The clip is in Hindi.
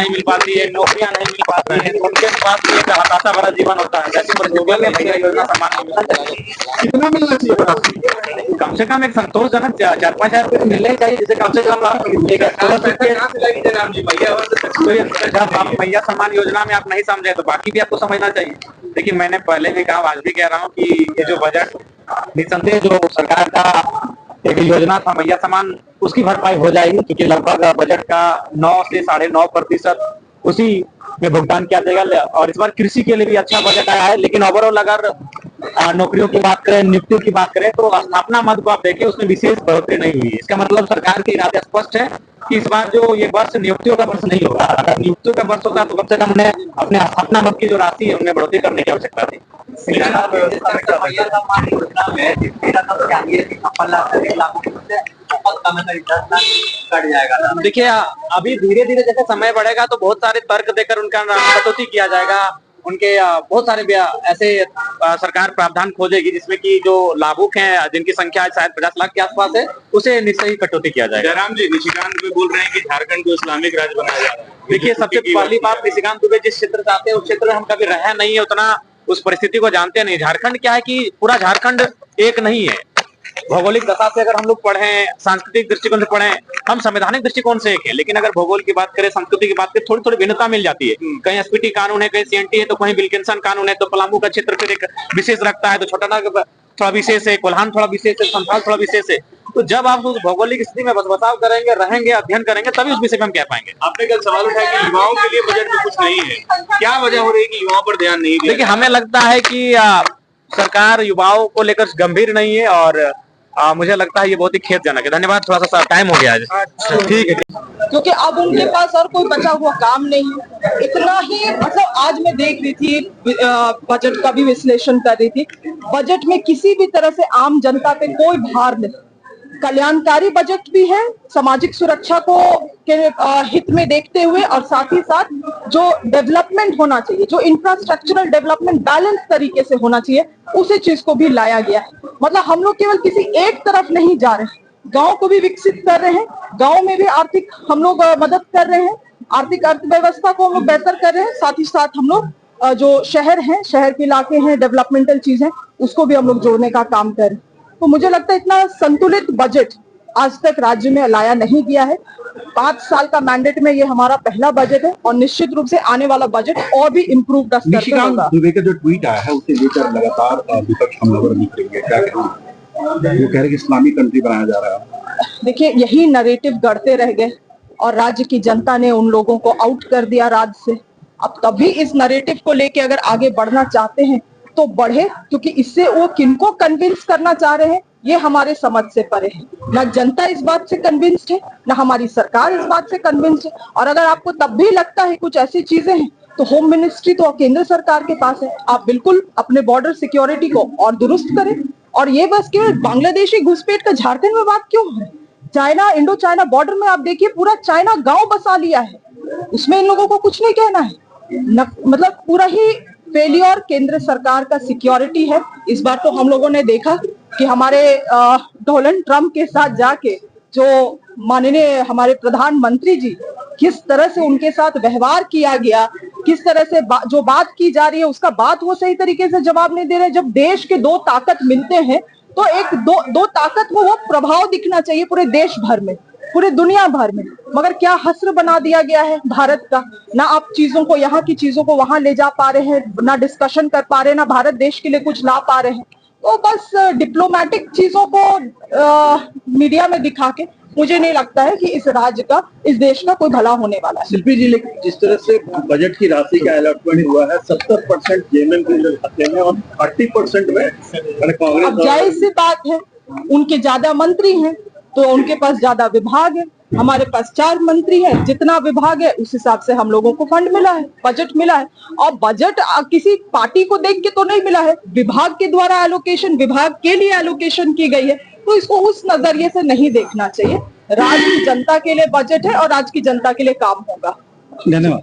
नहीं मिल पाती है, नौकरियां नहीं मिल पाती है, तो उनके पास भी एक हताशा भरा जीवन होता है। जैसे परिस्थितियों में भैया योजना सामान नहीं मिलता है। कितना मिलना चाहिए? कम से कम एक संतोषजनक 4-5 हजार मिलने चाहिए, जिसे कम से कम आप मैया सम्मान योजना में आप नहीं समझे तो बाकी भी आपको समझना चाहिए। देखिए, मैंने पहले भी कहा, आज भी कह रहा हूँ कि ये जो बजट निसंदेह जो सरकार का एक योजना था मैया सम्मान, उसकी भरपाई हो जाएगी, क्योंकि लगभग बजट का 9 से 9.5% उसी में भुगतान किया जाएगा। और इस बार कृषि के लिए भी अच्छा बजट आया है। लेकिन ओवरऑल अगर नौकरियों की बात करें, नियुक्तियों की बात करें, तो स्थापना मद को आप देखें, उसमें विशेष बढ़ोतरी नहीं हुई है। इसका मतलब सरकार के इरादे स्पष्ट है कि इस बार जो ये वर्ष नियुक्तियों का वर्ष नहीं होगा। अगर नियुक्तियों का वर्ष होता तो कम से कम उन्हें अपने स्थापना मद की जो राशि है उनमें बढ़ोतरी करने की आवश्यकता थी। देखिए, अभी धीरे धीरे जैसे समय बढ़ेगा तो बहुत सारे तर्क देकर उनका कटौती किया जाएगा। उनके बहुत सारे ऐसे सरकार प्रावधान खोजेगी जिसमें कि जो लाभुक हैं, जिनकी संख्या शायद 50 लाख के आसपास है, उसे निश्चय ही कटौती किया जाएगा। जयराम जी, निशिकांत दुबे बोल रहे हैं कि झारखंड को इस्लामिक राज्य बनाया जा रहा है। देखिए, सबसे पहली बात, निशिकांत दुबे जिस क्षेत्र से आते हैं उस क्षेत्र में हम कभी रहे नहीं है, उतना उस परिस्थिति को जानते नहीं। झारखंड क्या है कि पूरा झारखंड एक नहीं है। भौगोलिक दशा से अगर हम लोग पढ़ें, सांस्कृतिक दृष्टिकोण से पढ़ें, हम संवैधानिक दृष्टिकोण से एक है, लेकिन अगर भूगोल की बात करें, संस्कृति की बात करें, थोड़ी थोड़ी भिन्नता मिल जाती है। कहीं एसपीटी कानून है, कहीं सीएनटी है, तो कहीं विल्किंसन कानून है, तो पलामू का क्षेत्र फिर एक विशेष रखता है, तो छोटानागपुर थोड़ा विशेष है, कोल्हान थोड़ा विशेष है, संथाल थोड़ा विशेष है। तो जब आप उस भौगोलिक स्थिति में बसाव करेंगे, रहेंगे, अध्ययन करेंगे, तभी उस विषय में हम कह पाएंगे। आपने कल सवाल उठाया कि युवाओं के लिए बजट में कुछ नहीं है, क्या वजह हो रही है कि युवाओं पर ध्यान नहीं दिया? देखिए, हमें लगता है कि सरकार युवाओं को लेकर गंभीर नहीं है, और मुझे लगता है ये बहुत ही खेदजनक है। धन्यवाद, थोड़ा सा टाइम हो गया आज। ठीक है, क्योंकि अब उनके पास और कोई बचा हुआ काम नहीं है। इतना ही, मतलब आज मैं देख रही थी, बजट का भी विश्लेषण कर रही थी। बजट में किसी भी तरह से आम जनता पे कोई भार नहीं। कल्याणकारी बजट भी है, सामाजिक सुरक्षा को के हित में देखते हुए, और साथ ही साथ जो डेवलपमेंट होना चाहिए, जो इंफ्रास्ट्रक्चरल डेवलपमेंट बैलेंस तरीके से होना चाहिए, उसी चीज को भी लाया गया है। मतलब हम लोग केवल किसी एक तरफ नहीं जा रहे हैं, गांव को भी विकसित कर रहे हैं, गांव में भी आर्थिक हम लोग मदद कर रहे हैं, आर्थिक अर्थव्यवस्था को हम लोग बेहतर कर रहे हैं। साथ ही साथ हम लोग जो शहर हैं, शहर के इलाके हैं, डेवलपमेंटल चीजें, उसको भी हम लोग जोड़ने का काम कर रहे हैं। तो मुझे लगता है इतना संतुलित बजट आज तक राज्य में लाया नहीं गया है। 5 साल का मैंडेट में ये हमारा पहला बजट है, और निश्चित रूप से आने वाला बजट और भी इम्प्रूव कर सकता है। निशिकांत दुबे का जो ट्वीट आया है उसे लेकर लगातार विपक्ष हमलावर दिख रही है, क्या कहेंगे? वो कह रहे हैं कि इस्लामिक कंट्री बनाया जा रहा है। देखिए, यही नैरेटिव गढ़ते रह गए, और राज्य की जनता ने उन लोगों को आउट कर दिया राज्य से। अब तभी इस नैरेटिव को लेके अगर आगे बढ़ना चाहते हैं तो बढ़े, क्योंकि इससे वो किनको कन्विंस करना चाह रहे हैं ये हमारे समझ से परे है। ना जनता इस बात से कन्विंस्ड है, ना हमारी सरकार इस बात से कन्विंस्ड है। और अगर आपको तब भी लगता है कुछ ऐसी चीजें हैं, तो होम मिनिस्ट्री तो केंद्र सरकार के पास है। आप बिल्कुल अपने बॉर्डर सिक्योरिटी को और दुरुस्त करें। और ये बस केवल बांग्लादेशी घुसपैठ का झारखंड में बात क्यों है? चाइना, इंडो चाइना बॉर्डर में आप देखिए, पूरा चाइना गांव बसा लिया है, उसमें इन लोगों को कुछ नहीं कहना है। मतलब पूरा ही फेलियर केंद्र सरकार का सिक्योरिटी है। इस बार तो हम लोगों ने देखा कि हमारे डोनाल्ड ट्रंप के साथ जाके जो माननीय हमारे प्रधानमंत्री जी, किस तरह से उनके साथ व्यवहार किया गया, किस तरह से जो बात की जा रही है उसका बात वो सही तरीके से जवाब नहीं दे रहे। जब देश के दो ताकत मिलते हैं तो एक दो ताकत में वो प्रभाव दिखना चाहिए पूरे देश भर में, पूरे दुनिया भर में। मगर क्या हस्र बना दिया गया है भारत का। ना आप चीजों को, यहाँ की चीजों को वहां ले जा पा रहे हैं, ना डिस्कशन कर पा रहे हैं, ना भारत देश के लिए कुछ ला पा रहे हैं। तो बस डिप्लोमेटिक चीजों को मीडिया में दिखा के मुझे नहीं लगता है कि इस राज्य का, इस देश का कोई भला होने वाला है। शिल्पी जी, जिस तरह से बजट की राशि का अलॉटमेंट हुआ है, 70% जेएमएम के खाते में और 30% में कांग्रेस। अब जाहिर सी बात है, उनके ज्यादा मंत्री हैं तो उनके पास ज्यादा विभाग है। हमारे पास 4 मंत्री हैं, जितना विभाग है उस हिसाब से हम लोगों को फंड मिला है, बजट मिला है। और बजट किसी पार्टी को देख के तो नहीं मिला है, विभाग के द्वारा एलोकेशन, विभाग के लिए एलोकेशन की गई है। तो इसको उस नजरिए से नहीं देखना चाहिए। राज्य की जनता के लिए बजट है और राज्य की जनता के लिए काम होगा। धन्यवाद।